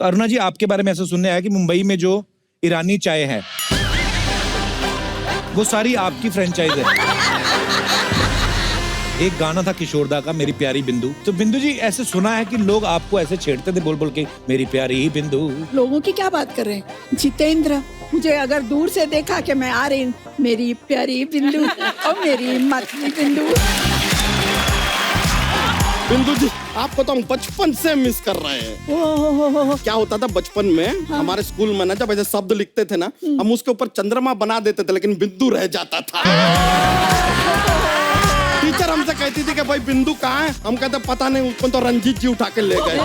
तो अरुणा जी, आपके बारे में ऐसा सुनने आया कि मुंबई में जो ईरानी चाय है वो सारी आपकी फ्रेंचाइज है। एक गाना था किशोर दा का, मेरी प्यारी बिंदु। तो बिंदु जी, ऐसे सुना है कि लोग आपको ऐसे छेड़ते थे बोल बोल के, मेरी प्यारी बिंदु। लोगों की क्या बात कर रहे हैं? जितेंद्र मुझे अगर दूर से देखा कि मैं आ रही हूँ, मेरी प्यारी बिंदु और मेरी मतली बिंदु। बिंदु जी, आपको तो हम बचपन से मिस कर रहे हैं। ओह, क्या होता था बचपन में, हमारे स्कूल में ना जब ऐसे शब्द लिखते थे ना, हम उसके ऊपर चंद्रमा बना देते थे, लेकिन बिंदु रह जाता था। टीचर हमसे कहती थी कि भाई बिंदु कहाँ है? हम कहते पता नहीं, उसको तो रंजीत जी उठा के ले गए।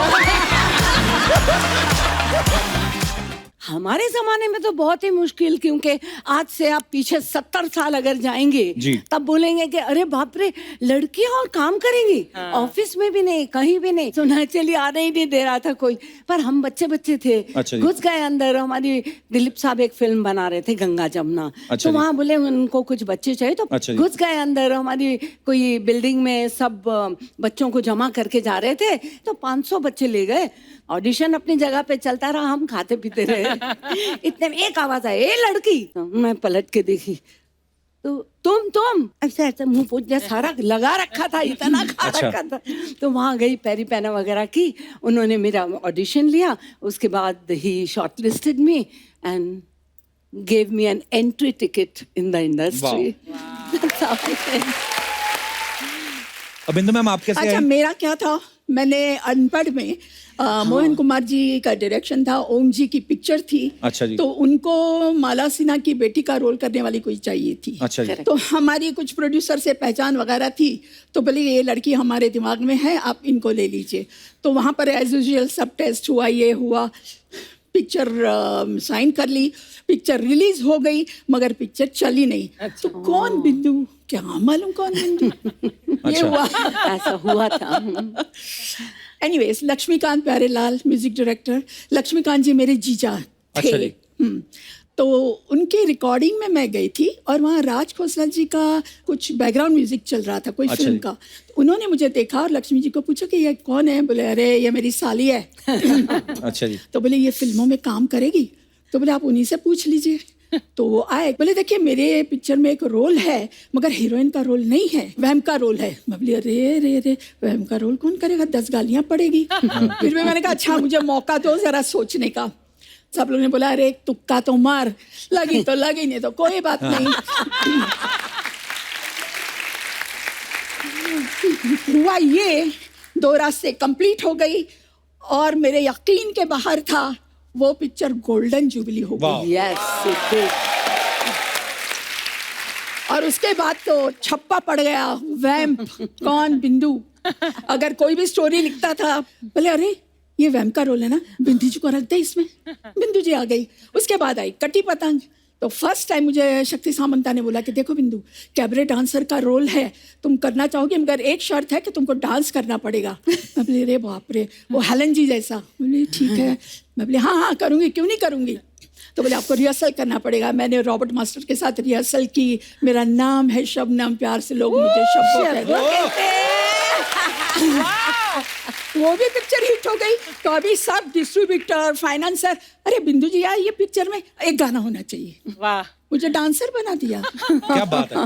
हमारे जमाने में तो बहुत ही मुश्किल, क्योंकि आज से आप पीछे 70 साल अगर जाएंगे तब बोलेंगे कि अरे बाप रे, लड़कियां और काम करेंगी। ऑफिस में भी नहीं, कहीं भी नहीं। तो नेचुरली आने ही नहीं दे रहा था कोई, पर हम बच्चे बच्चे थे। घुस गए अंदर। हमारी दिलीप साहब एक फिल्म बना रहे थे, गंगा जमुना। तो वहाँ बोले उनको कुछ बच्चे चाहिए, तो घुस गए अंदर। हमारी कोई बिल्डिंग में सब बच्चों को जमा करके जा रहे थे, तो 500 बच्चे ले गए। ऑडिशन अपनी जगह पे चलता रहा, हम खाते पीते रहे। इतने में एक आवाज आई, ए लड़की। तो मैं पलट के देखी, तो तुम ऐसे ऐसे मुंह पोछ सारा लगा रखा था, इतना खा रखा था। तो वहां गई, पैरी पैना वगैरह की, उन्होंने मेरा ऑडिशन लिया। उसके बाद he shortlisted me and gave me an entry ticket in the industry. अब बिंदु मैम, आप कैसे? अच्छा, मेरा क्या था, मैंने अनपढ़ में मोहन कुमार जी का डायरेक्शन था, ओम जी की पिक्चर थी। अच्छा जी। तो उनको माला सिन्हा की बेटी का रोल करने वाली कोई चाहिए थी। अच्छा जी। तो हमारी कुछ प्रोड्यूसर से पहचान वगैरह थी, तो बोले ये लड़की हमारे दिमाग में है, आप इनको ले लीजिए। तो वहाँ पर एज यूजुअल सब टेस्ट हुआ, ये हुआ, पिक्चर साइन कर ली, पिक्चर रिलीज हो गई, मगर पिक्चर चली नहीं। तो कौन बिंदु, क्या मालूम कौन बिंदु। ये हुआ, ऐसा हुआ था। Anyways, Laxmikant Pyarelal music director. Laxmikant ji मेरे जीजा थे। अच्छा तो उनकी रिकॉर्डिंग में मैं गई थी, और वहाँ राज खोसला जी का कुछ बैकग्राउंड म्यूजिक चल रहा था, कोई फिल्म का। तो उन्होंने मुझे देखा और लक्ष्मी जी को पूछा कि ये कौन है? बोले अरे ये मेरी साली है। अच्छा जी। तो बोले ये फिल्मों में काम करेगी? तो बोले आप उन्हीं से पूछ लीजिए। तो वो आए, बोले देखिए मेरे पिक्चर में एक रोल है, मगर हीरोइन का रोल नहीं है, वहम का रोल है। मैं बोली अरे रे रे, वहम का रोल कौन करेगा, 10 गालियां पड़ेगी। फिर मैंने कहा अच्छा मुझे मौका दो जरा सोचने का। सब लोगों ने बोला अरे एक तुक्का तो मार, लगी तो लगी, नहीं तो कोई बात नहीं। हुआ ये, 2 रास्ते कंप्लीट हो गई, और मेरे यकीन के बाहर था, वो पिक्चर गोल्डन जुबली हो गई। यस, और उसके बाद तो छप्पा पड़ गया, वैम्प कौन बिंदु। अगर कोई भी स्टोरी लिखता था, बोले अरे ये वैम्प का रोल है ना, बिंदु जी को रख दे इसमें। बिंदु जी आ गई। उसके बाद आई कटी पतंग। तो फर्स्ट टाइम मुझे शक्ति सामंता ने बोला कि देखो बिंदु, कैबरे डांसर का रोल है, तुम करना चाहोगे, मगर एक शर्त है कि तुमको डांस करना पड़ेगा। मैं बोली अरे बाप रे, वो हेलन जी जैसा। बोली ठीक है। मैं बोली हाँ करूँगी, क्यों नहीं करूँगी। तो बोले आपको रिहर्सल करना पड़ेगा। मैंने रॉबर्ट मास्टर के साथ रिहर्सल की। मेरा नाम है शबनम, प्यार से लोग मुझे शब्बो कहते हैं। वो भी पिक्चर हिट हो गई। तो अभी सब डिस्ट्रीब्यूटर, फाइनेंसर, अरे बिंदु जी यार ये पिक्चर में एक गाना होना चाहिए। वाह, मुझे डांसर बना दिया। क्या बात है।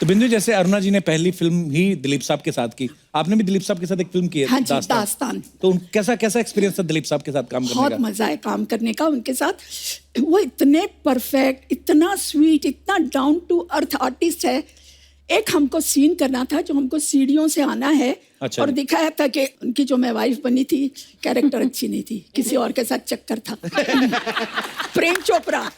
तो बिंदु, जैसे अरुणा जी ने पहली फिल्म ही दिलीप साहब के साथ की, आपने भी दिलीप साहब के साथ एक फिल्म की है, हाँ जी, दास्तान। तो कैसा एक्सपीरियंस था दिलीप साहब के साथ काम करने का? बहुत मजा है काम करने का उनके साथ। वो इतने परफेक्ट, इतना स्वीट, इतना डाउन टू अर्थ आर्टिस्ट है। एक हमको सीन करना था जो हमको सीढ़ियों से आना है। अच्छा। और दिखाया था कि उनकी जो मैं वाइफ बनी थी, कैरेक्टर अच्छी नहीं थी, किसी और के साथ चक्कर था। प्रेम चोपड़ा।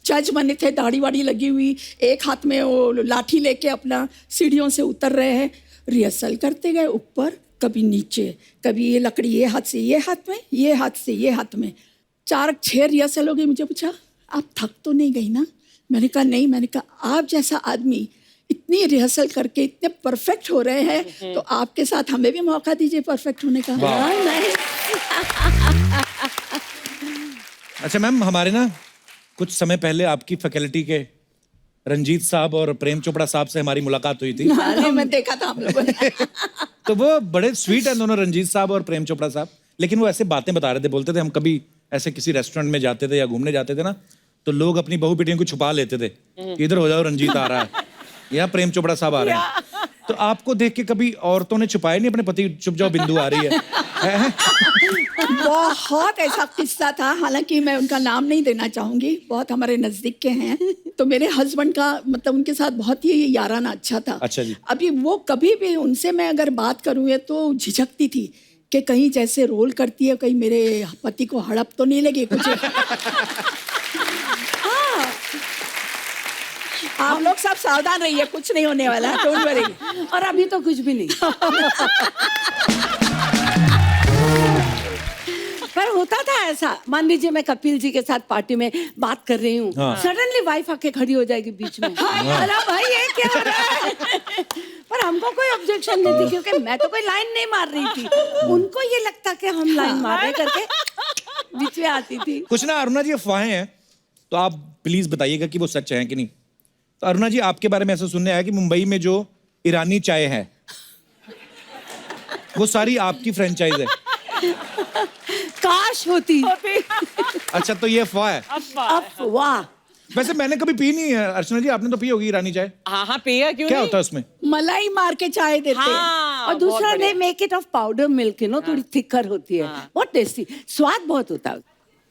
जज बने थे, दाढ़ी वाड़ी लगी हुई, एक हाथ में वो लाठी लेके अपना सीढ़ियों से उतर रहे हैं। रिहर्सल करते गए, ऊपर कभी नीचे, कभी ये लकड़ी ये हाथ से ये हाथ में, ये हाथ से ये हाथ में। 4-6 रिहर्सल हो गई। मुझे पूछा आप थक तो नहीं गई ना? मैंने कहा नहीं। मैंने कहा आप जैसा आदमी इतनी रिहर्सल करके इतने परफेक्ट हो रहे हैं, तो आपके साथ हमें भी मौका दीजिए परफेक्ट होने का। नहीं। अच्छा मैम, हमारे ना कुछ समय पहले आपकी फैकल्टी के रंजीत साहब और प्रेम चोपड़ा साहब से हमारी मुलाकात हुई थी। हाँ, मैं देखा था हम लोगों ने। तो वो बड़े स्वीट हैं दोनों, रंजीत साहब और प्रेम चोपड़ा साहब। लेकिन वो ऐसे बातें बता रहे थे, बोलते थे हम कभी ऐसे किसी रेस्टोरेंट में जाते थे या घूमने जाते थे ना, तो लोग अपनी बहू बेटियों को छुपा लेते थे कि इधर हो जाओ, रंजीत आ रहा है या प्रेम चोपड़ा साहब आ रहे हैं। तो आपको देख के कभी औरतों ने छुपाए नहीं अपने पति, चुप जाओ बिंदु आ रही है? बहुत ऐसा किस्सा था, हालांकि मैं उनका नाम नहीं देना चाहूंगी, बहुत हमारे नजदीक के हैं। तो मेरे हस्बैंड का मतलब उनके साथ बहुत ही याराना अच्छा था। अच्छा जी। अभी वो कभी भी उनसे मैं अगर बात करूँ तो झिझकती थी कि कहीं जैसे रोल करती है, कहीं मेरे पति को हड़प तो नहीं लगी कुछ। आप लोग सब सावधान रहिए, कुछ नहीं होने वाला, डोंट वरी। और अभी तो कुछ भी नहीं। पर होता था ऐसा, मान लीजिए मैं कपिल जी के साथ पार्टी में बात कर रही हूँ, सडनली वाइफ आके खड़ी हो जाएगी बीच में। अरे भाई ये क्या हो रहा है? पर हमको कोई ऑब्जेक्शन नहीं थी, क्योंकि मैं तो कोई लाइन नहीं मार रही थी। उनको ये लगता कि हम लाइन मार रहे करके बीच में आती थी। कुछ ना अरुणा जी अफवाहें हैं, तो आप प्लीज बताइएगा कि वो सच है कि नहीं। तो अरुणा जी आपके बारे में ऐसा सुनने आया कि मुंबई में जो ईरानी चाय है वो सारी आपकी फ्रेंचाइज है। काश होती। अच्छा, तो ये अफवाह है? अफवाह। वैसे मैंने कभी पी नहीं है। अर्चना जी आपने तो पी होगी ईरानी चाय? हाँ हाँ पिया, क्यों क्या नहीं? होता है उसमें? मलाई मार के चाय देते हैं। हाँ, और दूसरा बहुत ने बढ़िया। Make it of powder milk, you know, थोड़ी थिकर होती है, बहुत टेस्टी, स्वाद बहुत होता है।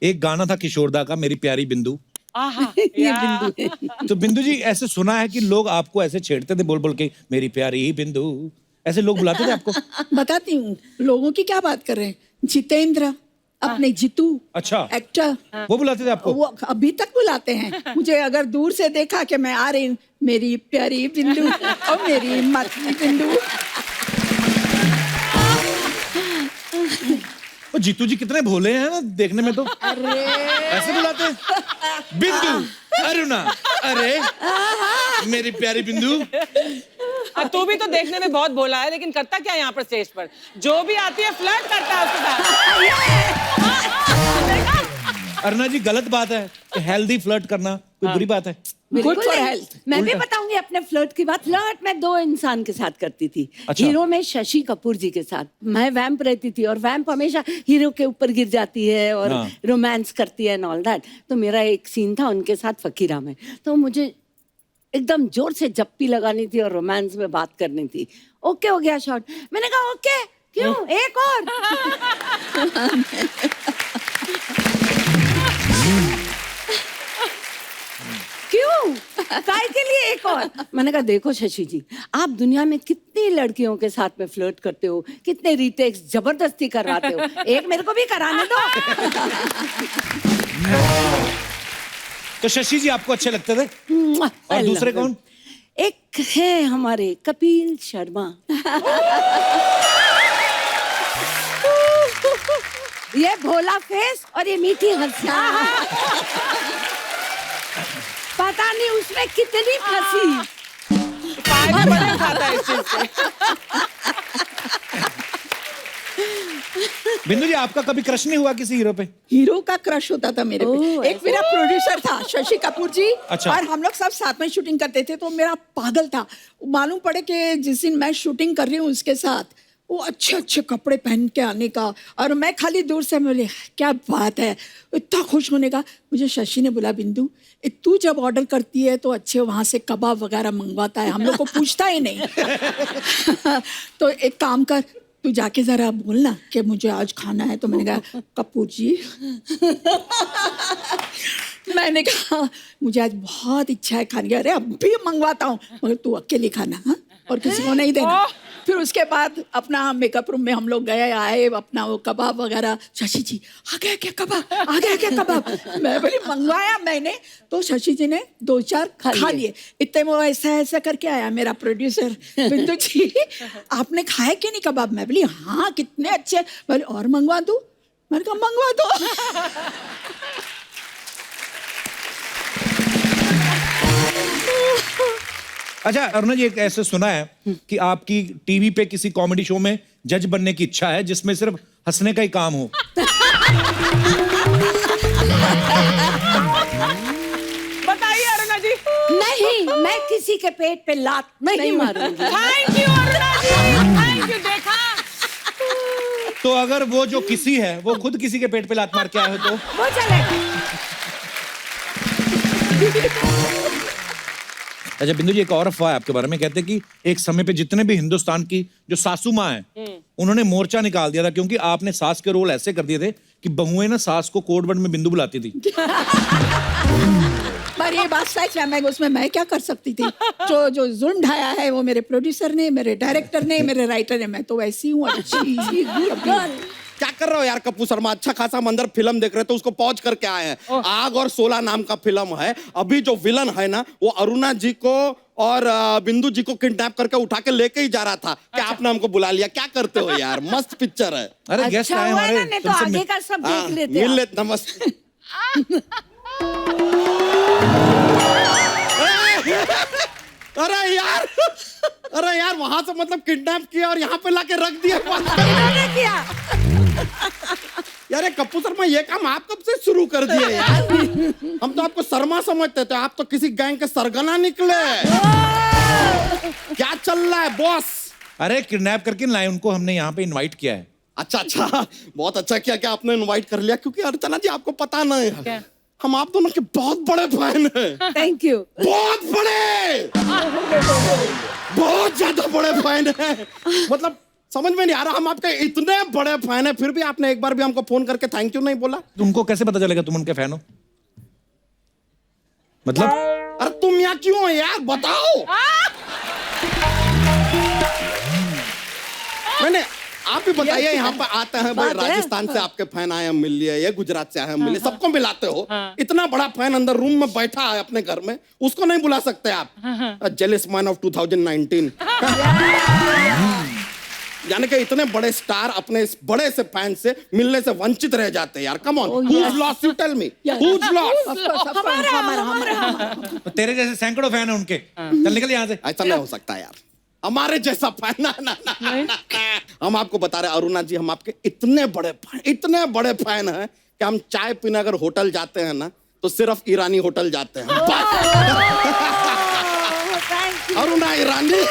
एक गाना था किशोरदा का, मेरी प्यारी बिंदु। आहा, ये या। बिंदु है। तो बिंदु जी ऐसे सुना है कि लोग आपको ऐसे छेड़ते थे बोल बोल के, मेरी प्यारी बिंदु, ऐसे लोग बुलाते थे आपको? बताती हूँ, लोगों की क्या बात कर रहे हैं। जितेंद्र, अपने जीतू, अच्छा, एक्टर, वो बुलाते थे आपको? वो अभी तक बुलाते हैं मुझे। अगर दूर से देखा कि मैं आ रही हूँ, मेरी प्यारी बिंदु और मेरी मतली बिंदु। वो जीतू जी कितने भोले हैं ना देखने में, तो अरे ऐसे बुलाते हैं, बिंदु, अरुणा, अरे मेरी प्यारी बिंदु। तू भी तो देखने में बहुत भोला है, लेकिन करता क्या है यहाँ पर स्टेज पर? जो भी आती है फ्लर्ट करता है उसके साथ। अरुणा जी गलत बात है कि हेल्दी फ्लर्ट करना कोई बुरी बात है? गुड फॉर नहीं। हेल्थ। मैं भी बताऊंगी अपने फ्लर्ट की बात। फ्लर्ट मैं दो इंसान के साथ करती थी। अच्छा। हीरो में शशि कपूर जी के साथ मैं वैम्प रहती थी, और वैम्प हमेशा हीरो के ऊपर गिर जाती है और हाँ। रोमांस करती है एंड ऑल दैट। तो मेरा एक सीन था उनके साथ फकीरा में, तो मुझे एकदम जोर से जप्पी लगानी थी और रोमांस में बात करनी थी। ओके हो गया शॉट, मैंने कहा ओके क्यों, एक और। क्यों, काय के लिए एक और? मैंने कहा देखो शशि जी, आप दुनिया में कितनी लड़कियों के साथ में फ्लर्ट करते हो, कितने रीटेक्स जबरदस्ती करवाते हो, एक मेरे को भी कराने दो। तो शशि जी आपको अच्छे लगते थे? और दूसरे कौन? एक है हमारे कपिल शर्मा। ये भोला फेस और ये मीठी हंसी, पता नहीं उसमें कितनी फंसी। फायदे बड़े उठाता है इस चीज से। बिंदु जी आपका कभी क्रश नहीं हुआ किसी हीरो पे? हीरो का क्रश होता था मेरे पे। ओह, एक मेरा प्रोड्यूसर था शशि कपूर जी। अच्छा। और हम लोग सब साथ में शूटिंग करते थे, तो मेरा पागल था। मालूम पड़े कि जिस दिन मैं शूटिंग कर रही हूँ उसके साथ, वो अच्छे अच्छे कपड़े पहन के आने का, और मैं खाली दूर से बोले क्या बात है, इतना खुश होने का। मुझे शशि ने बोला बिंदु, तू जब ऑर्डर करती है तो अच्छे वहाँ से कबाब वगैरह मंगवाता है, हम लोग को पूछता ही नहीं। तो एक काम कर, तू जाके जरा बोलना कि मुझे आज खाना है। तो मैंने कहा कपूर जी, मैंने कहा मुझे आज बहुत इच्छा है खाने की। अरे अभी मंगवाता हूँ, मगर तू अकेले खाना, हाँ, और किसी को नहीं देना। फिर उसके बाद अपना मेकअप रूम में हम लोग गए आए, अपना वो कबाब वगैरह। शशि जी आ गया क्या कबाब, आ गया क्या कबाब? मैं बोली मंगवाया मैंने, तो शशि जी ने 2-4 खा लिए। इतने वो ऐसा ऐसा करके आया मेरा प्रोड्यूसर, बिंदु जी आपने खाया कि नहीं कबाब? मैं बोली हाँ कितने अच्छे। बोले और मंगवा दूं? मैंने कहा मंगवा दो। अच्छा अरुणा जी, एक ऐसे सुना है कि आपकी टीवी पे किसी कॉमेडी शो में जज बनने की इच्छा है जिसमें सिर्फ हंसने का ही काम हो। बताइए अरुणा जी। नहीं, मैं किसी के पेट पे लात नहीं मारूंगी। Thank you Aruna ji, thank you. देखा, तो अगर वो जो किसी है वो खुद किसी के पेट पे लात मार के आए हो तो वो चलेगा। अच्छा बिंदु जी, एक और अफवाह है आपके बारे में, कहते हैं कि एक समय पे जितने भी हिंदुस्तान की जो सासू माँ है उन्होंने मोर्चा निकाल दिया था क्योंकि आपने सास के रोल ऐसे कर दिए थे कि बहुएं ना सास को कोड वर्ड में बिंदु बुलाती थी। पर ये बात सच है, मैं उसमें मैं क्या कर सकती थी? जो जुल्म ढाया है वो मेरे प्रोड्यूसर ने, मेरे डायरेक्टर ने, मेरे राइटर ने। मैं तो वैसी हूँ, अच्छी गर्ल। क्या कर रहे हो यार कपूर शर्मा? अच्छा खासा हम अंदर फिल्म देख रहे थे, उसको पॉज करके आए हैं। आग और 16 नाम का फिल्म है। अभी जो विलन है ना, वो अरुणा जी को और बिंदु जी को किडनैप करके उठा के लेके ही जा रहा था। क्या आपने हमको बुला लिया? क्या करते हो यार? मस्त पिक्चर है। अरे गेस्ट अच्छा आए हुआ है हमारे, ना, नहीं तो तुमसे आगे का सब देख लेते मिल आप। लेते। नमस्ते। अरे यार वहां से मतलब किडनैप किया और यहाँ पे लाके रख दिया। किन्होंने किया? यार कपूर शर्मा, ये काम आप कब से शुरू कर दिए यार? हम तो आपको शर्मा समझते थे, आप तो किसी गैंग के सरगना निकले। क्या चल रहा है बॉस? अरे किडनैप करके लाए उनको, हमने यहाँ पे इनवाइट किया है। अच्छा, बहुत अच्छा किया कि आपने इनवाइट कर लिया, क्योंकि अर्चना जी आपको पता नहीं है, हम आप दोनों के बहुत बड़े फैन हैं। Thank you. बहुत बड़े, बहुत ज्यादा बड़े फैन हैं। मतलब समझ में नहीं आ रहा, हम आपके इतने बड़े फैन हैं, फिर भी आपने एक बार भी हमको फोन करके थैंक यू नहीं बोला। तुमको कैसे पता चलेगा तुम उनके फैन हो? मतलब अरे तुम यहाँ क्यों हो यार, बताओ। मैंने आप भी बताइए, यहाँ पर आते हैं भाई, राजस्थान से आपके फैन आए हैं मिल लिए, ये गुजरात से आए हैं मिल लिए, सबको मिलाते हो। इतना बड़ा फैन अंदर रूम में बैठा है अपने घर में, उसको नहीं बुला सकते आप? Jealous man of 2019। यानी कि इतने बड़े स्टार अपने इस बड़े से फैन से मिलने से वंचित रह जाते हैं यार। Come on, who's lost? You tell me. Who's lost? हमारा। तो तेरे जैसे सैकड़ों फैन है उनके, चल निकल यहाँ से। ऐसा नहीं हो सकता यार, हमारे जैसा फैन ना। हम आपको बता रहे हैं अरुणा जी, हम आपके इतने बड़े फैन हैं कि हम चाय पीने अगर होटल जाते हैं ना, तो सिर्फ ईरानी होटल जाते हैं। अरुणा ईरानी।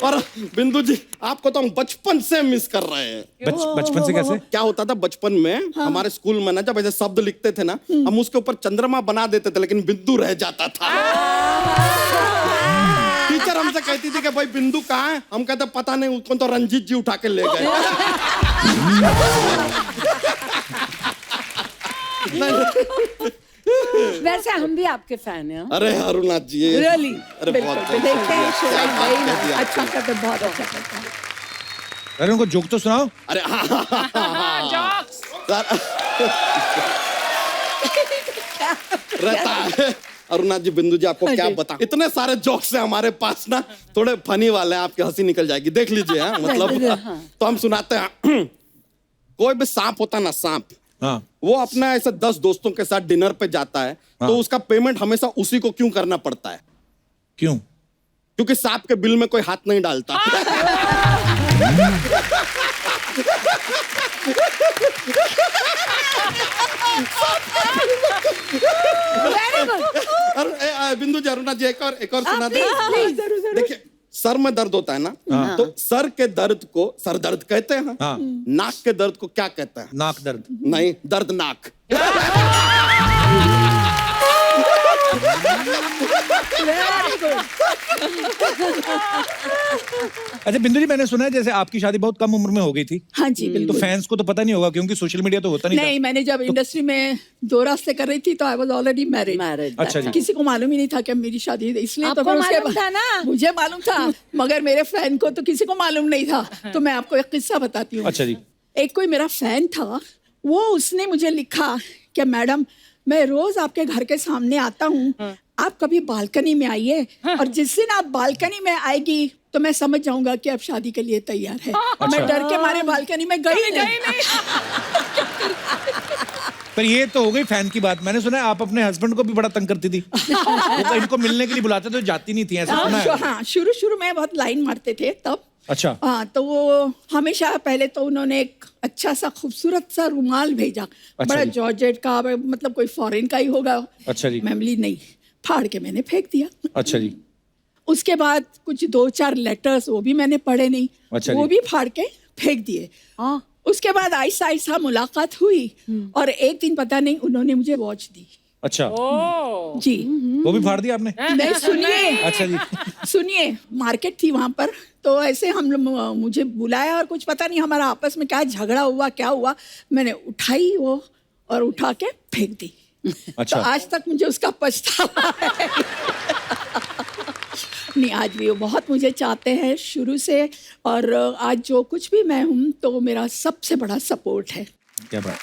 और बिंदु जी, आपको तो हम बचपन से मिस कर रहे हैं। बचपन से कैसे? क्या होता था बचपन में, हमारे स्कूल में ना, जब ऐसे शब्द लिखते थे ना, हम उसके ऊपर चंद्रमा बना देते थे, लेकिन बिंदु रह जाता था। टीचर हमसे कहती थी कि भाई बिंदु कहाँ है? हम कहते पता नहीं, उसको तो रंजीत जी उठा के ले गए। वैसे हम भी आपके फैन हैं। अरे अरुणा जी, Really? अरे बहुत देखते हैं show, क्या बात वही ना, कह दी आपने। अच्छा करते, बहुत अच्छा करते हैं। अरे उनको जोक तो सुनाओ। अरे जॉक्स। रहता है। अरुणा जी, बिंदु जी आपको क्या बता, इतने सारे जोक्स हैं हमारे पास ना, थोड़े फनी वाले हैं, आपकी हंसी निकल जाएगी, देख लीजिए। हाँ, मतलब तो हम सुनाते हैं। कोई भी सांप होता ना, सांप, हाँ। वो अपना ऐसे 10 दोस्तों के साथ डिनर पे जाता है, हाँ। तो उसका पेमेंट हमेशा उसी को क्यों करना पड़ता है? क्यों? क्योंकि सांप के बिल में कोई हाथ नहीं डालता। बिंदु जी, अरुणा जी, एक और सुना दे। देखिए, सर में दर्द होता है ना, तो सर के दर्द को सर दर्द कहते हैं। हाँ। नाक के दर्द को क्या कहते हैं? नाक दर्द। नहीं, दर्दनाक। अच्छा बिंदु जी, मैंने सुना है जैसे आपकी शादी बहुत कम उम्र में हो गई थी, हाँ जी, तो बिल्कुल। फैंस को तो पता नहीं होगा क्योंकि सोशल मीडिया तो होता नहीं नहीं, मैंने जब इंडस्ट्री में 2 रास्ते कर रही थी तो आई वाज ऑलरेडी मैरिड। अच्छा जी। किसी को मालूम ही नहीं था कि मेरी शादी है, इसलिए तो आपको फिर उसके मालूम था ना? मुझे मालूम था, मगर मेरे फैन को तो किसी को मालूम नहीं था। तो मैं आपको एक किस्सा बताती हूँ। अच्छा जी। एक कोई मेरा फैन था, वो उसने मुझे लिखा कि मैडम, मैं रोज आपके घर के सामने आता हूँ, आप कभी बालकनी में आइए, और जिस दिन आप बालकनी में आएगी तो मैं समझ जाऊंगा कि आप शादी के लिए तैयार है। मैं डर के मारे बालकनी में गई नहीं। पर ये तो हो गई फैन की बात। मैंने सुना है आप अपने हस्बैंड को भी बड़ा तंग करती थी। वो तो इनको मिलने के लिए बुलाते तो जाती नहीं थी, ऐसा सुना है। हाँ, शुरू में बहुत लाइन मारते थे तब। अच्छा। हाँ, तो वो हमेशा पहले तो उन्होंने एक अच्छा सा खूबसूरत सा रुमाल भेजा, अच्छा बड़ा जी। जॉर्जेट का, मतलब कोई फॉरेन का ही होगा। अच्छा जी। मेमली नहीं, फाड़ के मैंने फेंक दिया। अच्छा जी। उसके बाद कुछ 2-4 लेटर्स वो भी मैंने पढ़े नहीं, अच्छा वो जी। भी फाड़ के फेंक दिए। हाँ। उसके बाद आहिस्ता आहिस्ता मुलाकात हुई और एक दिन पता नहीं उन्होंने मुझे वॉच दी। अच्छा, ओ जी। वो भी फाड़ दिया आपने? नहीं, सुनिए। अच्छा जी। सुनिए, मार्केट थी वहां पर, तो ऐसे हम लोग मुझे बुलाया और कुछ पता नहीं हमारा आपस में क्या झगड़ा हुआ, क्या हुआ, मैंने उठाई वो और उठा के फेंक दी। अच्छा। तो आज तक मुझे उसका पछतावा है। नहीं, आज भी वो बहुत मुझे चाहते हैं शुरू से, और आज जो कुछ भी मैं हूँ तो मेरा सबसे बड़ा सपोर्ट है। क्या बात।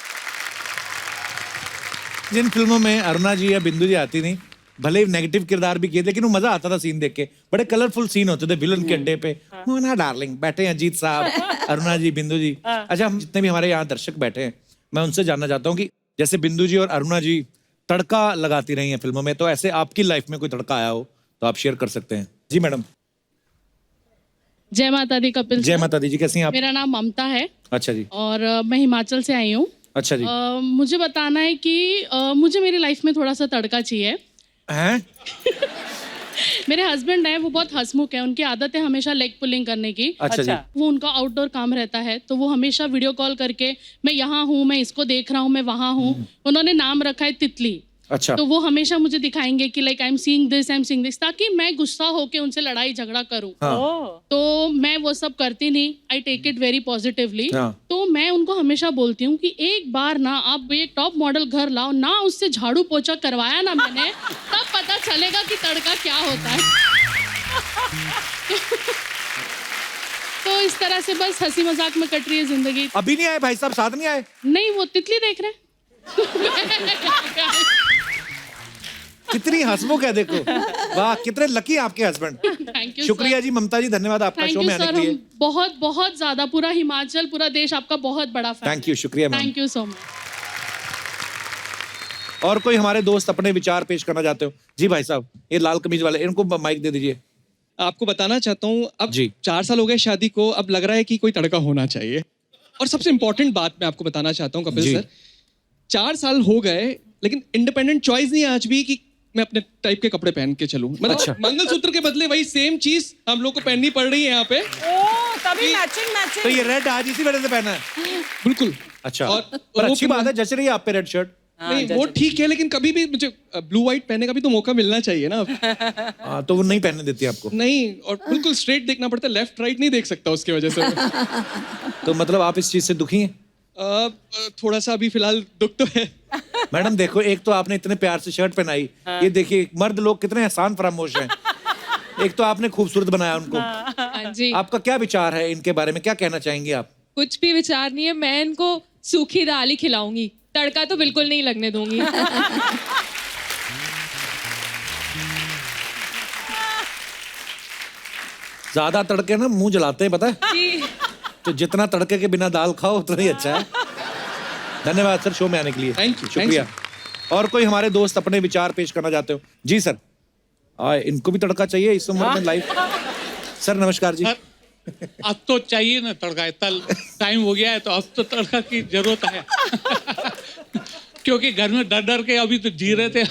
जिन फिल्मों में अरुणा जी या बिंदु जी आती नहीं, भले ही नेगेटिव किरदार भी किए, लेकिन वो मजा आता था सीन देख के। बड़े कलरफुल सीन होते थे विलन के अड्डे पे। मोना डार्लिंग बैठे हैं, अजीत साहब, अरुणा जी, बिंदु जी। अच्छा, हम जितने भी हमारे यहाँ दर्शक बैठे हैं, मैं उनसे जानना चाहता हूँ कि जैसे बिंदु जी और अरुणा जी तड़का लगाती रही हैं फिल्मों में, तो ऐसे आपकी लाइफ में कोई तड़का आया हो तो आप शेयर कर सकते हैं। जी मैडम। जय माता दी कपिल जय सर। माता दी जी, कैसी हैं आप? मेरा नाम ममता है अच्छा जी। और मैं हिमाचल से आई हूँ। अच्छा जी। मुझे बताना है कि मुझे मेरी लाइफ में थोड़ा सा तड़का चाहिए। हैं? मेरे हस्बैंड हैं, वो बहुत हंसमुख हैं, उनकी आदत है हमेशा लेग पुलिंग करने की। अच्छा जी। वो उनका आउटडोर काम रहता है, तो वो हमेशा वीडियो कॉल करके मैं यहाँ हूँ, मैं इसको देख रहा हूँ, मैं वहाँ हूँ। उन्होंने नाम रखा है तितली। अच्छा। तो वो हमेशा मुझे दिखाएंगे कि like I am seeing this, ताकि मैं गुस्सा होके उनसे लड़ाई झगड़ा करूं। हाँ। तो मैं वो सब करती नहीं, I take it very positively. हाँ। तो मैं उनको हमेशा बोलती हूँ कि एक बार ना आप ये टॉप मॉडल घर लाओ ना, उससे झाड़ू पोछा करवाया ना मैंने, तब पता चलेगा कि तड़का क्या होता है। तो इस तरह से बस हंसी मजाक में कट रही है जिंदगी। अभी नहीं आए भाई साहब, साथ नहीं आए? नहीं, वो तितली देख रहे हैं। कितनी हंसमुख है देखो। वाह, कितने लकी आपके हस्बैंड। Thank you. शुक्रिया जी ममता जी, धन्यवाद आपका थैंक शो यू में आने सर, के लिए। हम बहुत बहुत ज्यादा, पूरा हिमाचल, पूरा देश आपका बहुत बड़ा फैन। थैंक यू, शुक्रिया ma'am. Thank you so much. और कोई हमारे दोस्त अपने विचार पेश करना चाहते हो? जी भाई साहब, ये लाल कमीज वाले, इनको माइक दे दीजिए। आपको बताना चाहता हूँ, अब जी। 4 साल हो गए शादी को, अब लग रहा है कि कोई तड़का होना चाहिए। और सबसे इम्पोर्टेंट बात मैं आपको बताना चाहता हूँ कपिल जी। सर, 4 साल हो गए लेकिन इंडिपेंडेंट चॉइस नहीं है आज भी कि मैं अपने टाइप के कपड़े पहन के चलूं। मतलब अच्छा। मंगलसूत्र के बदले वही सेम चीज हम लोग को पहननी पड़ रही है यहाँ पे। ओ तभी मैचिंग तो मैचिंग। ये रेड आज इसी वजह से पहना है? बिल्कुल। अच्छा। और पर वो अच्छी बात है, जच रही है आप पे रेड शर्ट। नहीं, वो ठीक है, लेकिन कभी भी मुझे ब्लू व्हाइट पहनने का भी तो मौका मिलना चाहिए ना। हाँ, तो वो नहीं पहनने देती आपको? नहीं, और बिल्कुल स्ट्रेट देखना पड़ता है, लेफ्ट राइट नहीं देख सकता उसकी वजह से। तो मतलब आप इस चीज से दुखी हैं? थोड़ा सा अभी फिलहाल दुख तो है। मैडम देखो, एक तो आपने इतने प्यार से शर्ट पहनाई, ये देखिए मर्द लोग कितने एहसान फरामोश हैं। एक तो आपने खूबसूरत बनाया उनको। हाँ जी, आपका क्या विचार है इनके बारे में, क्या कहना चाहेंगे आप? कुछ भी विचार नहीं है, मैं इनको सूखी दाल ही खिलाऊंगी, तड़का तो बिल्कुल नहीं लगने दूंगी। ज्यादा तड़के ना मुंह जलाते हैं, पता है? जी, तो जितना तड़के के बिना दाल खाओ उतना ही अच्छा है। धन्यवाद सर शो में आने के लिए। Thank you, शुक्रिया। और कोई हमारे दोस्त अपने विचार पेश करना चाहते हो? जी सर। इनको भी तड़का चाहिए इस उम्र में लाइफ। सर नमस्कार जी। अब तो चाहिए ना तड़का, इतना टाइम हो गया है तो अब तो तड़का की जरूरत है। क्योंकि घर में डर डर के अभी तो जी रहे थे,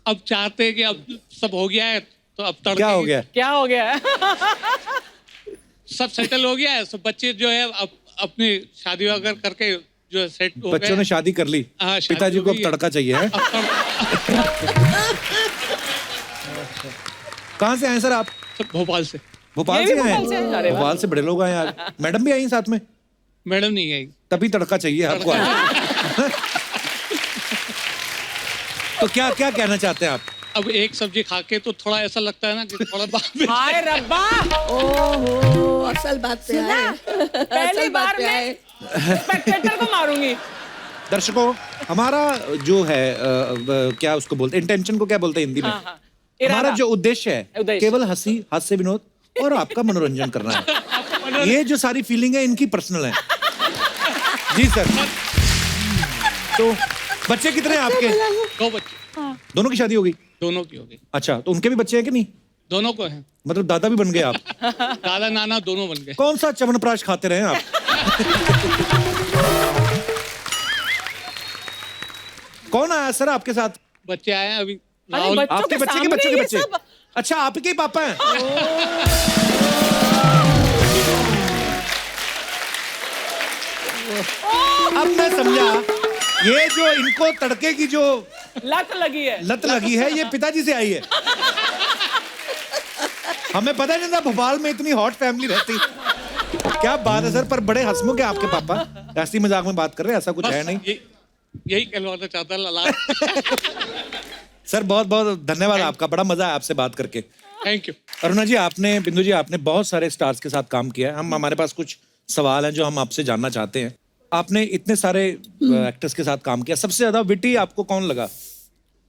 अब चाहते हैं कि अब सब हो गया है तो अब तड़का। क्या हो गया? क्या हो गया? सब सेटल हो गया है, सब बच्चे जो है अब अपनी शादी वगैरह करके जो है सेट हो बच्चों ने गए। शादी कर ली, हाँ, शादी पिताजी हो को अब गई है। तड़का चाहिए है। कहाँ से आए सर आप? सब भोपाल से। भोपाल ये से भी आए भोपाल से हैं? अरे हैं? वाह। भोपाल से बड़े लोग आए आज। मैडम भी आई हैं साथ में? मैडम नहीं आई। तभी तड़का चाहिए आपको आज। तो क्या क्या कहना चाहते हैं आप? अब एक सब्जी खा के तो थोड़ा ऐसा लगता है ना कि थोड़ा बाद में हाय रब्बा, ओहो, असल बात पे आए। पहली असल बात बार पे मैं आए। स्पेक्टेटर को मारूंगी। दर्शकों, हमारा जो है क्या उसको बोलते हैं, इंटेंशन को क्या बोलते हैं हिंदी में? हाँ, हाँ। हमारा इरादा। जो उद्देश्य है उद्देश्य। केवल हंसी, हास्य विनोद और आपका मनोरंजन करना है। ये जो सारी फीलिंग है इनकी पर्सनल है। जी सर। तो बच्चे कितने हैं आपके? 2 बच्चे, दोनों की शादी हो गई? दोनों की हो गई। अच्छा, तो उनके भी बच्चे हैं कि नहीं? दोनों को है, मतलब दादा भी बन गए आप? दादा नाना दोनों बन गए। कौन सा च्यवनप्राश खाते रहे आप? कौन आया सर आपके साथ? बच्चे आए हैं, अभी अरे बच्चों आपके के बच्चे के सामने बच्चों के ये बच्चे? सब? अच्छा, आपके ही पापा हैं? अब मैं समझा, ये जो इनको तड़के की जो लत लगी है ये पिताजी से आई है। हमें पता नहीं था भोपाल में इतनी हॉट फैमिली रहती। क्या बात है सर, पर बड़े हंसमुख है आपके पापा। ऐसी मजाक में बात कर रहे हैं, ऐसा कुछ है नहीं। यही कहलवाना चाहता लला। सर बहुत बहुत धन्यवाद आपका, बड़ा मजा आया आपसे बात करके। Thank you. अरुणा जी, आपने, बिंदु जी, आपने बहुत सारे स्टार्स के साथ काम किया है। हमारे पास कुछ सवाल हैं जो हम आपसे जानना चाहते हैं। आपने इतने सारे एक्टर्स के साथ काम किया, सबसे ज्यादा विटी आपको कौन लगा,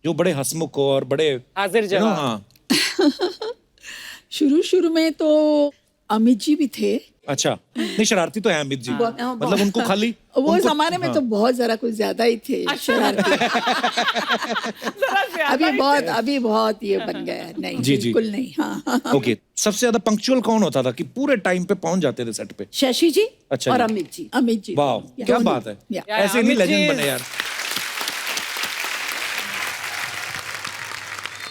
जो बड़े हंसमुख हो और बड़े हाजिर जवाब? हाँ। शुरू में तो अमित जी भी थे। अच्छा, नहीं शरारती तो है अमित जी, मतलब उनको खाली वो उनको, जमाने में तो बहुत जरा कुछ ज्यादा ही थे शरारती। अभी बहुत ये बन गया है। नहीं जी, जी। बिल्कुल नहीं। हाँ ओके। सबसे ज्यादा पंक्चुअल कौन होता था कि पूरे टाइम पे पहुंच जाते थे सेट पे? शशि जी अच्छा और जी। अमित जी। अमित जी। वाह, क्या दोनों। बात है, या। ऐसे नहीं अमित जी- लेजेंड बने यार।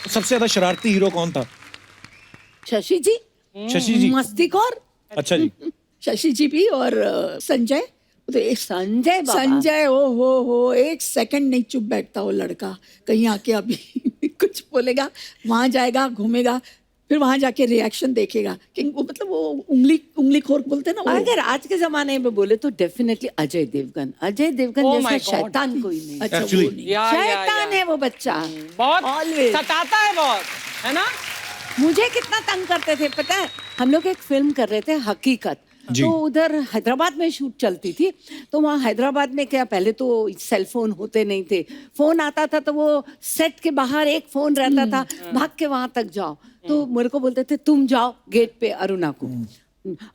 सबसे ज्यादा शरारती हीरो कौन था? शशि जी शशि जी। मस्तीखोर। अच्छा जी। शशि जी भी और संजय। तो एक संजय बाबा। संजय हो एक सेकंड नहीं चुप बैठता वो लड़का। कहीं आके अभी कुछ बोलेगा, वहां जाएगा, घूमेगा, फिर वहां जाके रिएक्शन देखेगा कि वो मतलब वो उंगली खोर बोलते हैं ना वो। अगर आज के जमाने में बोले तो डेफिनेटली अजय देवगन। अजय देवगन Oh जैसा my God. शैतान कोई नहीं। अच्छा Actually- वो नहीं। शैतान है वो बच्चा। बहुत Always. सताता है बहुत, है ना? मुझे कितना तंग करते थे पता है। हम लोग एक फिल्म कर रहे थे हकीकत, जी। तो उधर हैदराबाद में शूट चलती थी। तो वहाँ हैदराबाद में क्या, पहले तो सेल फोन होते नहीं थे। फोन आता था तो वो सेट के बाहर एक फोन रहता था, भाग के वहां तक जाओ। तो मेरे को बोलते थे तुम जाओ गेट पे अरुणा को,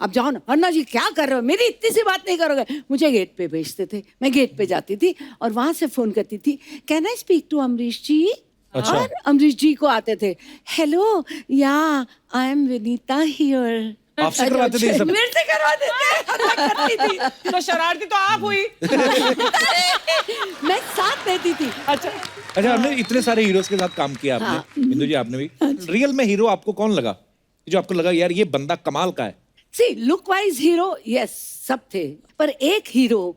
अब जाओ ना। अन्ना जी क्या कर रहे हो, मेरी इतनी सी बात नहीं करोगे। मुझे गेट पे भेजते थे, मैं गेट पे जाती थी और वहां से फोन करती थी, can I speak to Amrish ji. अच्छा। और अमरीश जी को आते थे, हेलो या आई एम विनीता हियर। आपसे करवाते थे ये सब? मेरे से करवाते थे। करती थी। तो शरारती तो आप हुई। मैं साथ देती थी। अच्छा, अच्छा, हमने इतने सारे हीरोज के साथ काम किया आपने। हाँ। बिंदु जी, आपने भी। रियल में हीरो आपको कौन लगा, जो आपको लगा यार ये बंदा कमाल का है? See look wise hero yes सब थे, पर एक हीरो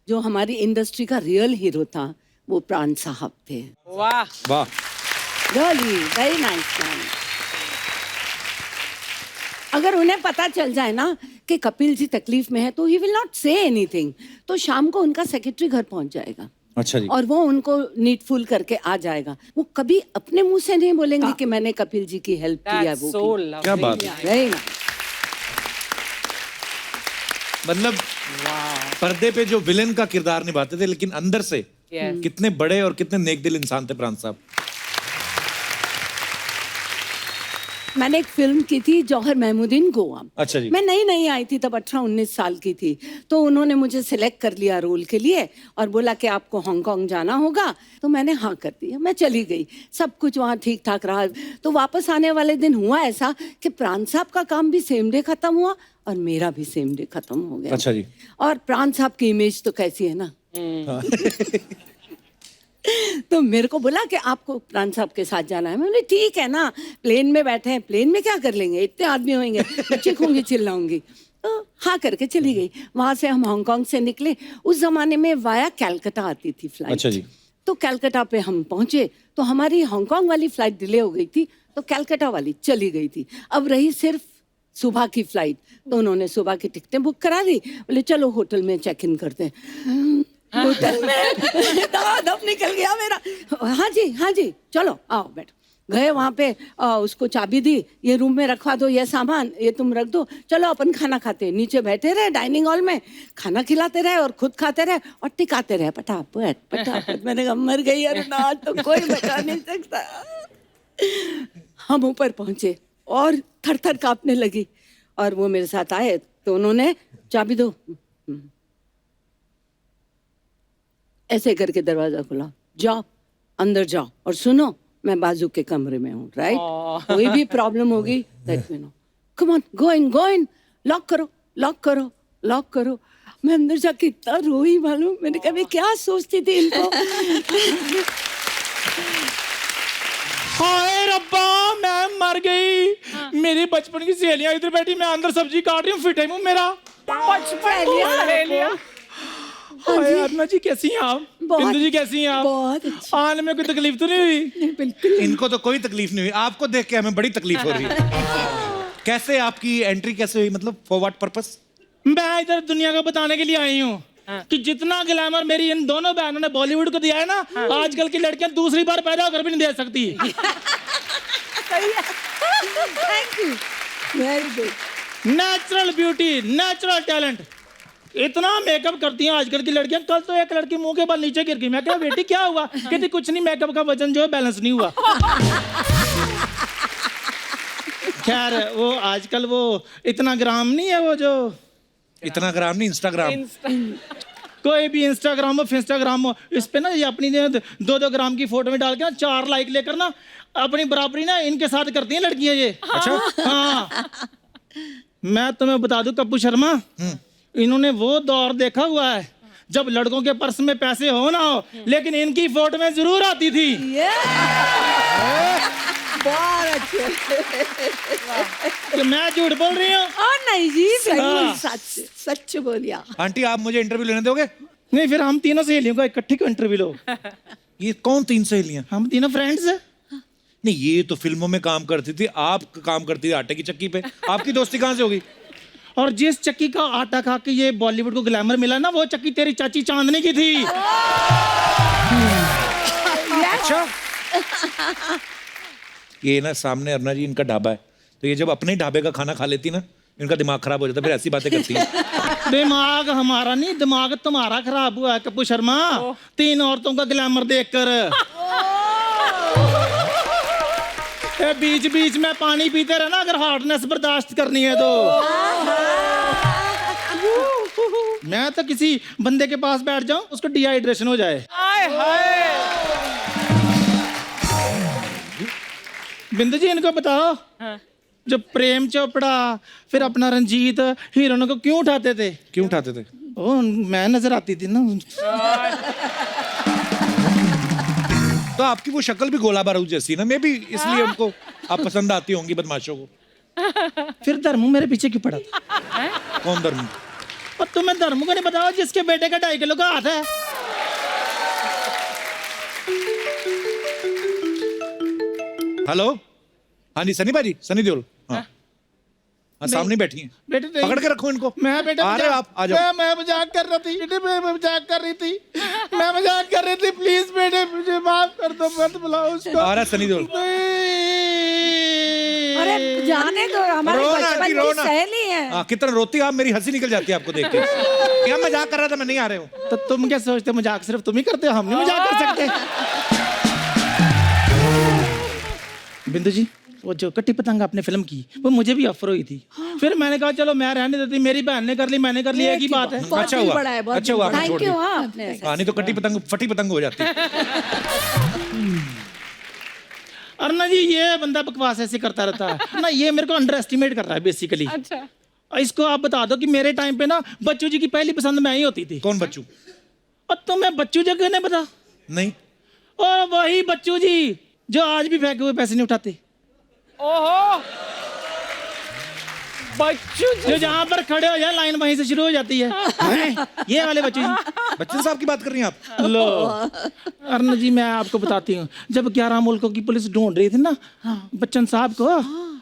जो हमारी इंडस्ट्री का रियल हीरो था वो प्राण साहब थे। वाह। वाह। Really very nice man. अगर उन्हें पता चल जाए ना कि कपिल जी तकलीफ में है तो he will not say anything. तो शाम को उनका सेक्रेटरी घर पहुंच जाएगा अच्छा जी। और वो उनको नीडफुल करके आ जाएगा। वो कभी अपने मुंह से नहीं बोलेंगे कि मैंने कपिल जी की हेल्प की है। That's वो so की। lovely. क्या बात है। Very nice. मतलब पर्दे पे जो विलेन का किरदार निभाते थे, लेकिन अंदर से Yes. कितने बड़े और कितने नेकदिल इंसान थे प्राण साहब। मैंने एक फिल्म की थी जौहर महमूदीन गोवा। अच्छा जी। मैं नई आई थी तब 18-19 साल की थी। तो उन्होंने मुझे सिलेक्ट कर लिया रोल के लिए और बोला कि आपको हांगकांग जाना होगा। तो मैंने हाँ कर दिया, मैं चली गई। सब कुछ वहाँ ठीक ठाक रहा। तो वापस आने वाले दिन हुआ ऐसा कि प्राण साहब का काम भी सेम डे खत्म हुआ और मेरा भी सेम डे खत्म हो गया। अच्छा जी। और प्राण साहब की इमेज तो कैसी है ना। तो मेरे को बोला कि आपको प्राण साहब के साथ जाना है। मैंने ठीक है ना, प्लेन में बैठे हैं, प्लेन में क्या कर लेंगे, इतने आदमी होंगे, मैं चीखूंगी चिल्लाऊंगी। तो हाँ करके चली गई। वहां से हम हांगकांग से निकले। उस जमाने में वाया कैलकाटा आती थी फ्लाइट। अच्छा जी। तो कैलकाटा पे हम पहुंचे तो हमारी हांगकांग वाली फ्लाइट डिले हो गई थी, तो कैलकाटा वाली चली गई थी। अब रही सिर्फ सुबह की फ्लाइट। तो उन्होंने सुबह की टिकटें बुक करा दी। बोले चलो होटल में चेक इन करते हैं। होटल में दम निकल गया मेरा। हाँ जी चलो आओ बैठो। गए वहाँ पे, उसको चाबी दी, ये रूम में रखवा दो, ये सामान ये तुम रख दो, चलो अपन खाना खाते। नीचे बैठे रहे डाइनिंग हॉल में, खाना खिलाते रहे और खुद खाते रहे और टिकाते रहे पटापट। मैंने कहा मर गई यार ना, तो कोई बचा नहीं सकता। हम ऊपर पहुंचे और थर थर कांपने लगी और वो मेरे साथ आए तो उन्होंने चाबी दो, ऐसे करके दरवाजा खुला, जाओ अंदर जाओ और सुनो मैं बाजू के कमरे में हूँ। राइट, कोई भी प्रॉब्लम होगी let me know. Come on go in, lock करो। मैं अंदर जाके इतना रोई मालूम। मैंने कहा मैं क्या सोचती थी इनको। हाय रब्बा, मैं मर गई। मेरी बचपन की सहेलियां इधर बैठी, मैं अंदर सब्जी काट रही हूँ, फिटे मुंह मेरा। हाय अरुणा जी, कैसी हैं आप? बिंदु जी कैसी हैं आप? बहुत अच्छी। आने में कोई तकलीफ तो नहीं हुई? नहीं, बिल्कुल। इनको तो कोई तकलीफ नहीं हुई, आपको देख के हमें बड़ी तकलीफ हो रही है। कैसे आपकी एंट्री कैसे हुई, मतलब फॉर व्हाट पर्पस? मैं इधर दुनिया को बताने के लिए आई हूँ कि जितना ग्लैमर मेरी इन दोनों बहनों ने बॉलीवुड को दिया है ना, आजकल की लड़कियां दूसरी बार पैदा होकर भी नहीं दे सकती। Thank you. Very good. Natural beauty, natural talent, इतना मेकअप करती हैं आजकल की लड़कियां। कल तो एक लड़की मुंह के बल नीचे गिर गई। मैं कहा बेटी क्या हुआ? कहती कुछ नहीं, मेकअप का वजन जो है बैलेंस नहीं हुआ। खैर वो आजकल वो इतना ग्राम नहीं है, वो जो इतना ग्राम नहीं, इंस्टाग्राम। कोई भी इंस्टाग्राम हो, फिंस्टाग्राम हो, इस पे ना ये अपनी 2-2 ग्राम की फोटो में डाल के ना 4 लाइक लेकर ना अपनी बराबरी ना इनके साथ करती हैं लड़कियां ये। अच्छा हाँ, मैं तुम्हें बता दूं कप्पू शर्मा, इन्होंने वो दौर देखा हुआ है जब लड़कों के पर्स में पैसे हो ना हो, लेकिन इनकी फोटो में जरूर आती थी। बहुत अच्छे। कि मैं झूठ बोल रही हूँ? नहीं जी, बिल्कुल सच, सच बोलिया। आंटी आप मुझे इंटरव्यू लेने दोगे? नहीं, फिर हम तीनों सहेलियों का इकट्ठी को इंटरव्यू लो। ये कौन 3 सहेलियां? हम तीनों फ्रेंड्स हैं। नहीं, ये तो फिल्मों में काम करती थी, आप काम करती थी आटे की चक्की पे। आपकी दोस्ती कहाँ से होगी? और जिस चक्की का आटा खा के ये बॉलीवुड को ग्लैमर मिला ना, वो चक्की तेरी चाची चांदनी की थी। अच्छा, ये ना सामने अरुणा जी इनका ढाबा है, तो ये जब अपने ही ढाबे का खाना खा लेती ना, इनका दिमाग खराब हो जाता, फिर ऐसी बातें करती है। दिमाग हमारा नहीं, दिमाग तुम्हारा खराब हुआ है कप्पू शर्मा, 3 औरतों का ग्लैमर देखकर। बीच बीच में पानी पीते रहना अगर हॉटनेस बर्दाश्त करनी है तो। मैं तो किसी बंदे के पास बैठ जाऊं, उसको डिहाइड्रेशन हो जाए। बिंदु जी इनको बताओ, जो प्रेम चोपड़ा फिर अपना रंजीत हीरोइनों को क्यों उठाते थे? क्यों उठाते थे? ओ, मैं नजर आती थी ना। तो आपकी वो शक्ल भी गोला बारूद जैसी ना, मे भी इसलिए उनको आप पसंद आती होंगी बदमाशों को। फिर धर्मू मेरे पीछे क्यों पड़ा था? कौन धर्मू? और तुम्हें धर्मू को नहीं बताओ जिसके बेटे का 2.5 किलो का हाथ है? हेलो, हाँ जी सनी भाजी, सनी देओल। हाँ हाँ, सामने बैठी हैं। बेटे पकड़ के रखो इनको। मैं बेटा आ रहे आप, आ जाओ। मैं मजाक कर रही थी बेटे, मैं मजाक कर रही थी, मैं मजाक कर रही थी। प्लीज बेटे मुझे माफ कर दो, मत बुलाओ उसको। आ रहा सनी देओल। अरे जाने दो, हमारे बचपन की सहेली है। हाँ, कितना रोती आप, मेरी हंसी निकल जाती है आपको देख के। क्या मजाक कर रहा था, मैं नहीं आ रहे हूँ। तो तुम क्या सोचते हो मजाक सिर्फ तुम ही करते हो, हम नहीं मजाक कर सकते? बिंदु जी, वो जो कट्टी पतंग आपने फिल्म की, वो मुझे भी ऑफर हुई थी। फिर मैंने कहा चलो मैं रहने देती, मेरी बहन ने कर ली, मैंने कर ली, एक ही बात है। अच्छा हुआ, अच्छा हुआ। Thank you. हाँ, नहीं तो कट्टी पतंग फटी पतंग हो जाती। अरुणा जी ये बंदा बकवास ऐसे करता रहता है ना, ये मेरे को अंडर एस्टिमेट कर रहा है बेसिकली। अच्छा, इसको आप बता दो कि मेरे टाइम पे ना बच्चू जी की पहली पसंद मैं ही होती थी। कौन बच्चू? और तुम्हें बच्चू जी कहने पता नहीं? और वही बच्चू जी जो आज भी फेंके हुए पैसे नहीं उठाते। ओहो, बच्चू जी जो जहाँ पर खड़े हो जाए लाइन वहीं से शुरू हो जाती है। ये वाले बच्चू जी। बच्चन साहब की बात कर रही हैं आप? लो अरुण जी, मैं आपको बताती हूँ, जब 11 मुल्कों की पुलिस ढूंढ रही थी ना बच्चन साहब को,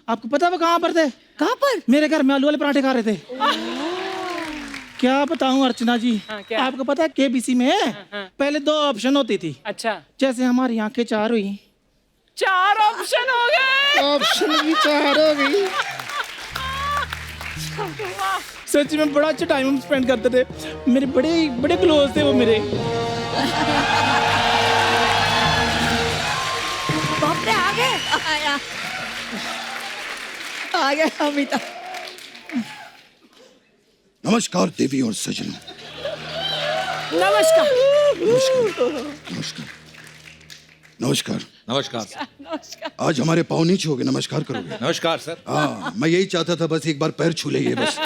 आपको पता वो कहाँ पर थे? कहाँ पर? मेरे घर में आलू वाले पराठे खा रहे थे। क्या बताऊं अर्चना जी, आपको पता है केबीसी में पहले 2 ऑप्शन होती थी। अच्छा, जैसे हमारी आंखें 4 हुई, 4 ऑप्शन हो गए। ऑप्शन भी 4 हो गई। सच में बड़ा अच्छा टाइम हम स्पेंड करते थे, मेरे बड़े बड़े क्लोज थे वो मेरे। बाप रे, आ गए। आ गया अमिता। नमस्कार देवी और सजनों। नमस्कार। नमस्कार नमस्कार नमस्कार। आज हमारे पाँव नीचे हो गए, नमस्कार करोगे? नमस्कार सर। हाँ, मैं यही चाहता था, बस एक बार पैर छू ले, बस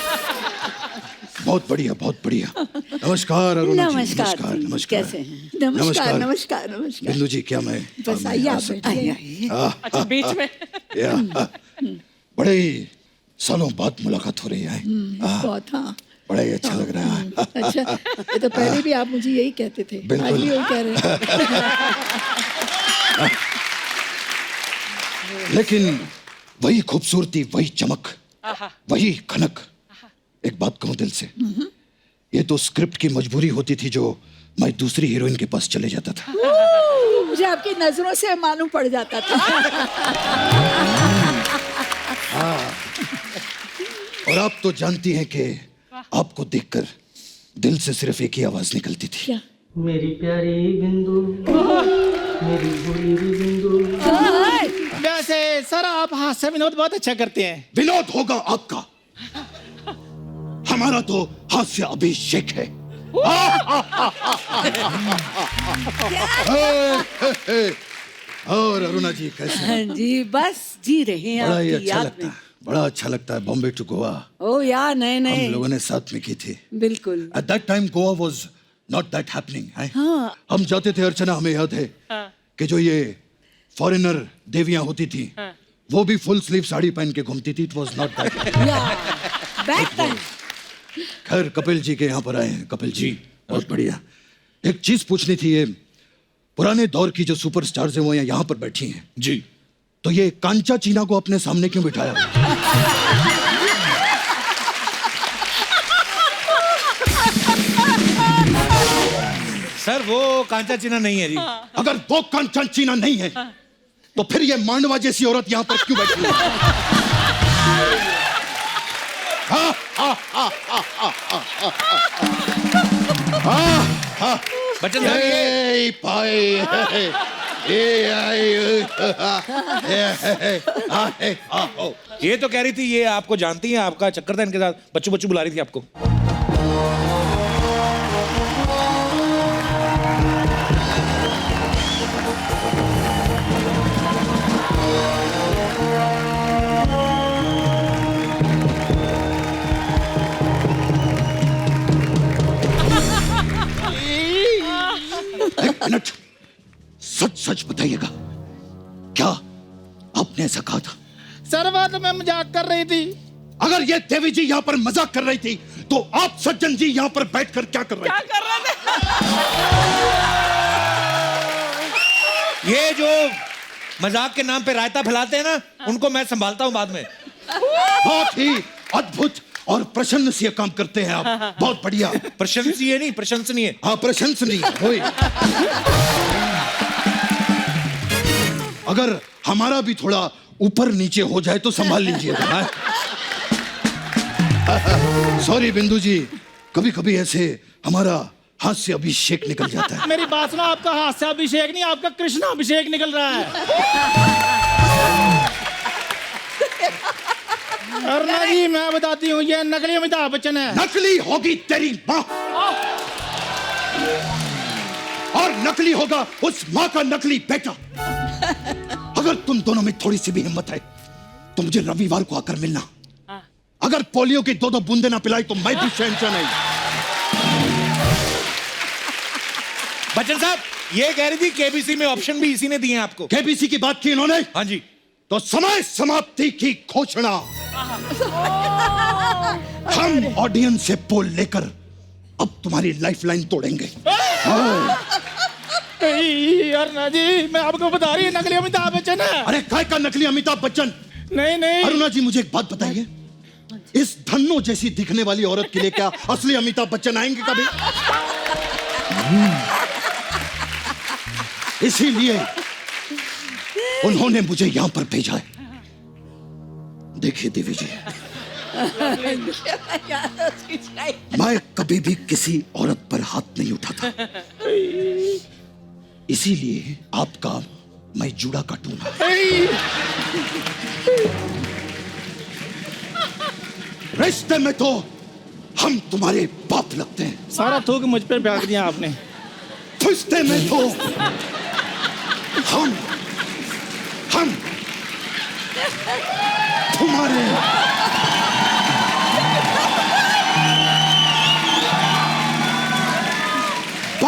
बहुत बढ़िया, बहुत बढ़िया। नमस्कार अरुणा जी। नमस्कार नमस्कार जी, नमस्कार। कैसे हैं? नमस्कार नमस्कार नमस्कार। बिंदु जी, क्या मैं बस आइए आप बैठिए। अच्छा बीच में बड़े ही सालों बाद मुलाकात हो रही है। बहुत हाँ बड़ा ही अच्छा लग रहा है। अच्छा, ये तो पहले भी आप मुझे यही कहते थे, आज बिल्कुल। भी वही कह रहे हैं। लेकिन वही खूबसूरती, वही चमक, वही खनक। एक बात कहूं दिल से, ये तो स्क्रिप्ट की मजबूरी होती थी जो मैं दूसरी हीरोइन के पास चले जाता था। मुझे आपकी नजरों से मालूम पड़ जाता था। और आप तो जानती हैं कि आपको देखकर दिल से सिर्फ एक ही आवाज निकलती थी। क्या? मेरी प्यारी बिंदु, मेरी बुरी बिंदु। वैसे सर आप हास्य विनोद बहुत अच्छा करते हैं। विनोद होगा आपका, हमारा तो हास्य अभिषेक है। और अरुणा जी कैसे हैं? हाँ जी, बस जी रहे हैं बड़ा ही आपकी अच्छा याद लगता में। है, बड़ा अच्छा लगता है। बॉम्बे टू गोवा ओ यार, नए हम नए लोगों ने साथ में की थी। बिल्कुल। At that time Goa was not that happening. हाँ। हम जाते थे अर्चना, हमें याद है कि जो ये फॉरेनर देवियां होती थी वो भी फुल स्लीव साड़ी पहन के घूमती थी। It was not that. Back time. खैर कपिल जी के यहाँ पर आए हैं। कपिल जी बहुत बढ़िया। एक चीज पूछनी थी, ये पुराने दौर की जो सुपरस्टार्स हैं वो यहाँ पर बैठी हैं जी, तो ये कांचा चीना को अपने सामने क्यों बिठाया? सर वो कांचा चीना नहीं है जी। अगर वो कांचा चीना नहीं है तो फिर ये मांडवा जैसी औरत यहाँ पर क्यों बैठी है? बच्चन साहब ये ये तो कह रही थी, ये आपको जानती हैं, आपका चक्कर था इनके साथ, बच्चू बच्चू बुला रही थी आपको। एक मिनट, सच सच बताइएगा, क्या आपने ऐसा कहा था? सर वो तो मैं मजाक कर रही थी। अगर ये देवी जी यहाँ पर मजाक कर रही थी तो आप सज्जन जी यहाँ पर बैठकर क्या कर रहे थे? क्या कर रहे थे? ये जो मजाक के नाम पे रायता फैलाते हैं ना, उनको मैं संभालता हूँ बाद में। बहुत ही अद्भुत और प्रशंसनीय काम करते हैं आप। बहुत बढ़िया। प्रशंसनीय नहीं, प्रशंसनीय। हाँ प्रशंसनीय। होय। अगर हमारा भी थोड़ा ऊपर नीचे हो जाए तो संभाल लीजिएगा। सॉरी बिंदु जी, कभी कभी ऐसे हमारा हास्य अभिषेक निकल जाता है। मेरी बात सुनो, आपका हास्य अभिषेक नहीं, आपका कृष्ण अभिषेक निकल रहा है। अरुणा जी मैं बताती हूँ, ये नकली अमिताभ बच्चन है। नकली होगी तेरी माँ, और नकली होगा उस माँ का नकली बेटा। अगर तुम दोनों में थोड़ी सी भी हिम्मत है तो मुझे रविवार को आकर मिलना। अगर पोलियो की 2-2 बूंदे ना पिलाई तो मैं भी शहंशाह नहीं। बच्चन साहब ये कह रही थी केबीसी में ऑप्शन भी इसी ने दिए हैं आपको। केबीसी की बात की इन्होंने? हाँ जी। तो समय समाप्ति की घोषणा। हम ऑडियंस से पोल लेकर अब तुम्हारी लाइफलाइन तोड़ेंगे। अरुणा जी मैं आपको बता रही हूँ, नकली अमिताभ बच्चन है। अरे काय का नकली अमिताभ बच्चन? नहीं नहीं अरुणा जी मुझे एक बात बताइए, इस धन्नो जैसी दिखने वाली औरत के लिए क्या असली अमिताभ बच्चन आएंगे कभी? इसीलिए उन्होंने मुझे यहां पर भेजा है। देखिए देवी जी, मैं कभी भी किसी औरत पर हाथ नहीं उठाता, इसीलिए आपका मैं जूड़ा काटूंगा। रिश्ते में तो हम तुम्हारे बाप लगते हैं। सारा थूक मुझ पे फेंक दिया आपने। रिश्ते में तो हम तुम्हारे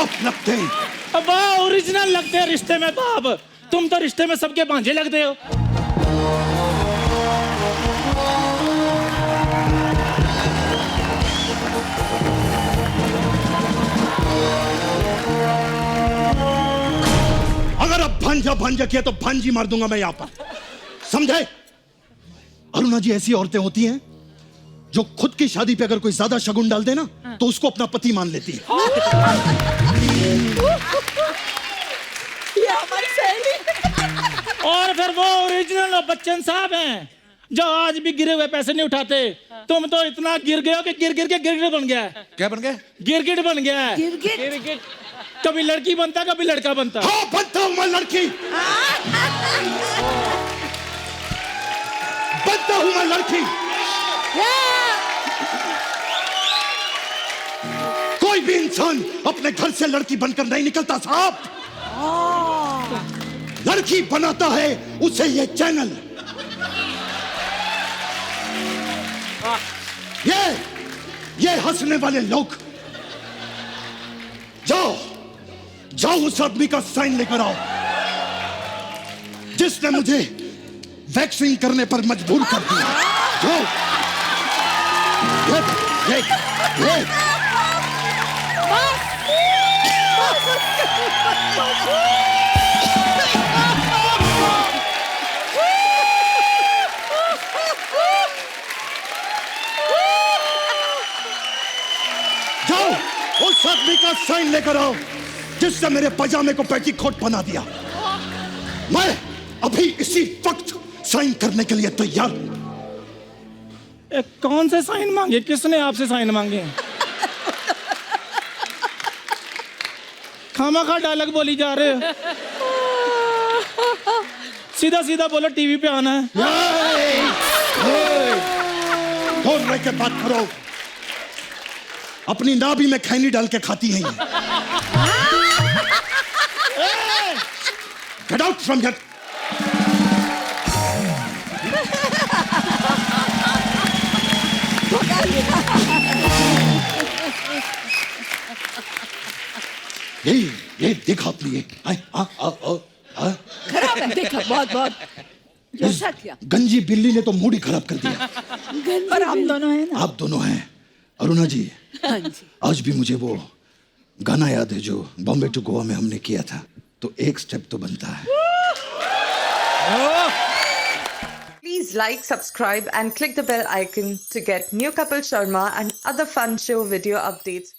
बाप लगते हैं। अब ओरिजिनल लगते हैं रिश्ते में बाप। तुम तो रिश्ते में सबके भांजे लगते हो। अगर अब भांजा किया तो भांजी मार दूंगा मैं यहां पर, समझे? अरुणा जी, ऐसी औरतें होती हैं जो खुद की शादी पे अगर कोई ज्यादा शगुन डाल दे ना तो उसको अपना पति मान लेती है। ये हमारी सहेली। और फिर वो ओरिजिनल बच्चन साहब हैं जो आज भी गिरे हुए पैसे नहीं उठाते। तुम तो इतना गिर गए हो कि गिर गिर के गिरगिट बन गया है। क्या बन गया? गिरगिट बन गया है। गिरगिट। कभी लड़की बनता कभी लड़का बनता। हाँ, बनता हूं मैं लड़की, बनता हूं मैं लड़की। कोई भी इंसान अपने घर से लड़की बनकर नहीं निकलता साहब। लड़की बनाता है उसे ये चैनल। ये हंसने वाले लोग, जाओ उस आदमी का साइन लेकर आओ जिसने मुझे वैक्सीन करने पर मजबूर कर दिया। जाओ। ये। जाओ उस आदमी का साइन लेकर आओ जिसने मेरे पजामे को पेटीकोट बना दिया। मैं अभी इसी वक्त साइन करने के लिए तैयार हूं। कौन से साइन मांगे? किसने आपसे साइन मांगे? खामखा डायलॉग बोली जा रहे हो। सीधा सीधा बोलो, टीवी पे आना है। दूर रह के बात करो। अपनी नाभि में खैनी डाल के खाती हैं ये। Get out from here. ये देखा आपने ये? खराब है। देखा, बहुत कैसा किया? गंजी बिल्ली ने तो मूड ही खराब कर दिया। पर हम दोनों हैं ना। आप दोनों हैं। अरुणा जी, हाँ जी। आज भी मुझे वो गाना याद है जो बॉम्बे टू गोवा में हमने किया था, तो एक स्टेप तो बनता है। Please like, subscribe and click the bell icon to get new Kapil Sharma and other fun show video updates.